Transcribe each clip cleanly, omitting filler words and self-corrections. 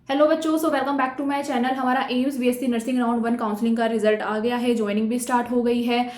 Hello बच्चों, so welcome back to my channel. हमारा AIIMS BSc nursing round 1 counselling का result आ गया है। ज्वाइनिंग भी स्टार्ट हो गई है।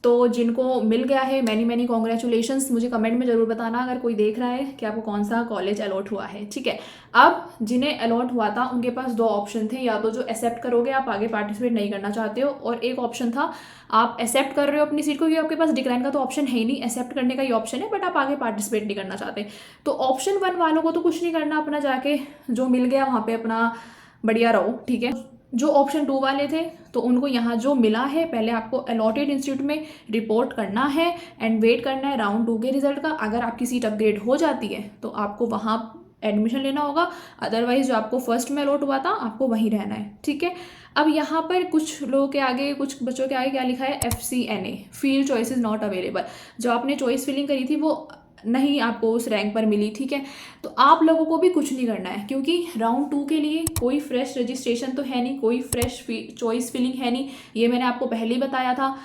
तो जिनको मिल गया है मैनी मैनी कॉन्ग्रेचुलेशंस। मुझे कमेंट में ज़रूर बताना अगर कोई देख रहा है कि आपको कौन सा कॉलेज अलॉट हुआ है। ठीक है, अब जिन्हें अलॉट हुआ था उनके पास दो ऑप्शन थे, या तो जो एक्सेप्ट करोगे आप आगे पार्टिसिपेट नहीं करना चाहते हो, और एक ऑप्शन था आप एक्सेप्ट कर रहे हो अपनी सीट को, क्योंकि आपके पास डिक्लाइन का तो ऑप्शन है ही नहीं, एक्सेप्ट करने का ही ऑप्शन है, बट आप आगे पार्टिसिपेट नहीं करना चाहते। तो ऑप्शन 1 वालों को तो कुछ नहीं करना, अपना जाके जो मिल गया वहाँ पे अपना बढ़िया रहो। ठीक है, जो ऑप्शन 2 वाले थे तो उनको यहाँ जो मिला है पहले आपको अलॉटेड इंस्टीट्यूट में रिपोर्ट करना है एंड वेट करना है राउंड 2 के रिजल्ट का। अगर आपकी सीट अपग्रेड हो जाती है तो आपको वहाँ एडमिशन लेना होगा, अदरवाइज जो आपको फर्स्ट में अलॉट हुआ था आपको वहीं रहना है। ठीक है, अब यहाँ पर कुछ लोगों के आगे, कुछ बच्चों के आगे क्या लिखा है, FCNA field choice is not available. जो आपने चॉइस फिलिंग करी थी वो नहीं आपको उस रैंक पर मिली। ठीक है, तो आप लोगों को भी कुछ नहीं करना है, क्योंकि राउंड 2 के लिए कोई फ्रेश रजिस्ट्रेशन तो है नहीं, कोई फ्रेश चॉइस फिलिंग है नहीं। ये मैंने आपको पहले ही बताया था,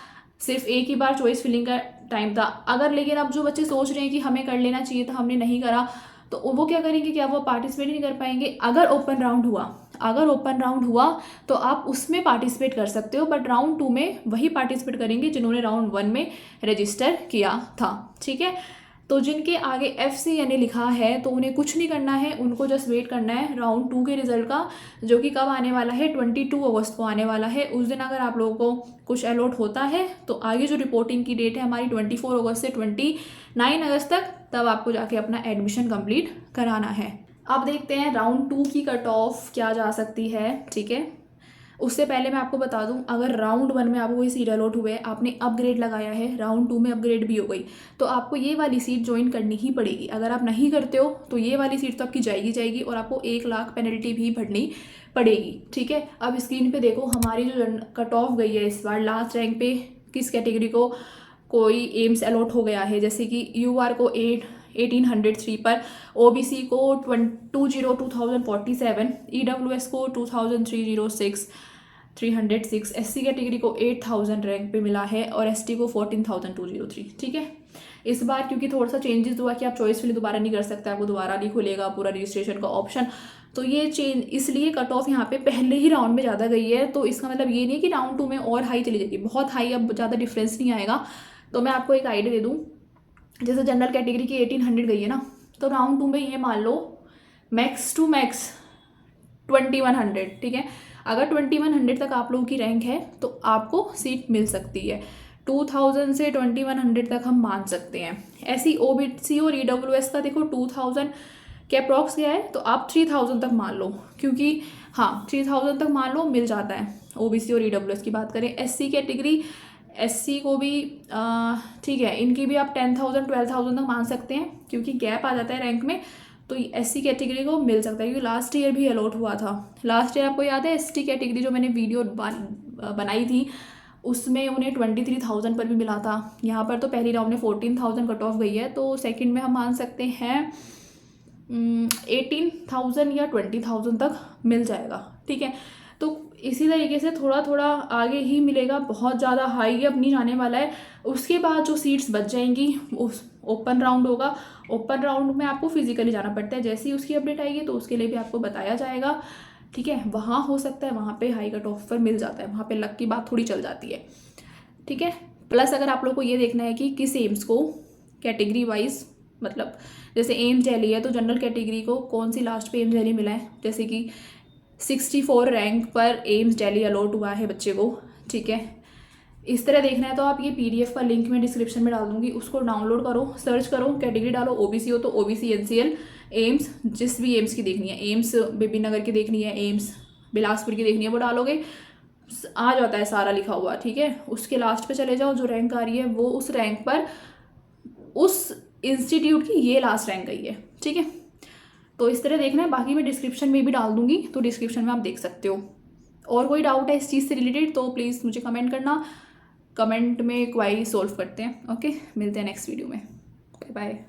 सिर्फ एक ही बार चॉइस फिलिंग का टाइम था। अगर लेकिन अब जो बच्चे सोच रहे हैं कि हमें कर लेना चाहिए था, हमने नहीं करा, तो वो क्या करेंगे, क्या वो पार्टिसिपेट नहीं कर पाएंगे। अगर ओपन राउंड हुआ तो आप उसमें पार्टिसिपेट कर सकते हो, बट राउंड 2 में वही पार्टिसिपेट करेंगे जिन्होंने राउंड 1 में रजिस्टर किया था। ठीक है, तो जिनके आगे FCNA लिखा है तो उन्हें कुछ नहीं करना है, उनको जस्ट वेट करना है राउंड 2 के रिजल्ट का, जो कि कब आने वाला है, 22 अगस्त को आने वाला है। उस दिन अगर आप लोगों को कुछ अलॉट होता है तो आगे जो रिपोर्टिंग की डेट है हमारी 24 अगस्त से 29 अगस्त तक, तब आपको जाके अपना एडमिशन कंप्लीट कराना है। अब देखते हैं राउंड 2 की कट ऑफ क्या जा सकती है। ठीक है, उससे पहले मैं आपको बता दूं, अगर राउंड 1 में आपको कोई सीट अलॉट हुए, आपने अपग्रेड लगाया है, राउंड 2 में अपग्रेड भी हो गई, तो आपको ये वाली सीट ज्वाइन करनी ही पड़ेगी। अगर आप नहीं करते हो तो ये वाली सीट तो आपकी जाएगी और आपको 1 लाख पेनल्टी भी भरनी पड़ेगी। ठीक है, अब स्क्रीन पे देखो हमारी जो कट ऑफ गई है इस बार, लास्ट रैंक पे किस कैटेगरी को कोई एम्स अलॉट हो गया है, जैसे कि UR को 1803 पर, OBC को 2047, EWS को 2306, SC कैटेगरी को 8000 रैंक पे मिला है और ST को 14203। ठीक है, इस बार क्योंकि थोड़ा सा चेंजेस हुआ कि आप चॉइस फिल दोबारा नहीं कर सकते, आपको दोबारा नहीं खुलेगा पूरा रजिस्ट्रेशन का ऑप्शन, तो ये चेंज, इसलिए कट ऑफ यहाँ पे पहले ही राउंड में ज़्यादा गई है। तो इसका मतलब ये नहीं है कि राउंड 2 में और हाई चली जाएगी, बहुत हाई अब ज़्यादा डिफरेंस नहीं आएगा। तो मैं आपको एक आइडिया दे दूँ, जैसे जनरल कैटेगरी की 1800 गई है ना, तो राउंड 2 में ये मान लो मैक्स टू मैक्स 2100। ठीक है, अगर 2100 तक आप लोगों की रैंक है तो आपको सीट मिल सकती है। 2000 से 2100 तक हम मान सकते हैं। ऐसी OBC और EWS का देखो 2000 के अप्रॉक्स गया है, तो आप 3000 तक मान लो, क्योंकि हाँ 3000 तक मान लो मिल जाता है। OBC और EWS की बात करें, SC कैटेगरी, SC को भी ठीक है, इनकी भी आप 10,000 12,000 तक मान सकते हैं, क्योंकि गैप आ जाता है रैंक में, तो SC कैटेगरी को मिल सकता है, क्योंकि लास्ट ईयर भी अलॉट हुआ था। लास्ट ईयर आपको याद है ST कैटेगरी जो मैंने वीडियो बनाई थी उसमें उन्हें 23,000 पर भी मिला था। यहाँ पर तो पहली राउंड में 14,000 कट ऑफ गई है, तो सेकंड में हम मान सकते हैं 18,000 या 20,000 तक मिल जाएगा। ठीक है, तो इसी तरीके से थोड़ा थोड़ा आगे ही मिलेगा, बहुत ज़्यादा हाई अब नहीं जाने वाला है। उसके बाद जो सीट्स बच जाएंगी उस ओपन राउंड होगा, ओपन राउंड में आपको फिजिकली जाना पड़ता है, जैसे ही उसकी अपडेट आएगी तो उसके लिए भी आपको बताया जाएगा। ठीक है, वहाँ हो सकता है वहाँ पे हाई कट ऑफ पर मिल जाता है, वहाँ पे लक की बात थोड़ी चल जाती है। ठीक है, प्लस अगर आप लोग को ये देखना है कि किस एम्स को कैटेगरी वाइज, मतलब जैसे एम्स दिल्ली है तो जनरल कैटेगरी को कौन सी लास्ट पे एम्स दिल्ली मिला है, जैसे कि 64 रैंक पर एम्स दिल्ली अलॉट हुआ है बच्चे को। ठीक है, इस तरह देखना है तो आप ये PDF का लिंक मैं डिस्क्रिप्शन में डाल दूंगी, उसको डाउनलोड करो, सर्च करो, कैटेगरी डालो, OBC हो तो OBC NCL एम्स, जिस भी एम्स की देखनी है, एम्स बेबी नगर की देखनी है, एम्स बिलासपुर की देखनी है, वो डालोगे आ जाता है सारा लिखा हुआ। ठीक है, उसके लास्ट पे चले जाओ, जो रैंक आ रही है वो उस रैंक पर उस इंस्टीट्यूट की ये लास्ट रैंक गई है। ठीक है, तो इस तरह देखना है, बाकी मैं डिस्क्रिप्शन में भी डाल दूंगी, तो डिस्क्रिप्शन में आप देख सकते हो। और कोई डाउट है इस चीज़ से रिलेटेड तो प्लीज़ मुझे कमेंट करना, कमेंट में क्वारी सॉल्व करते हैं। ओके, मिलते हैं नेक्स्ट वीडियो में, बाय बाय।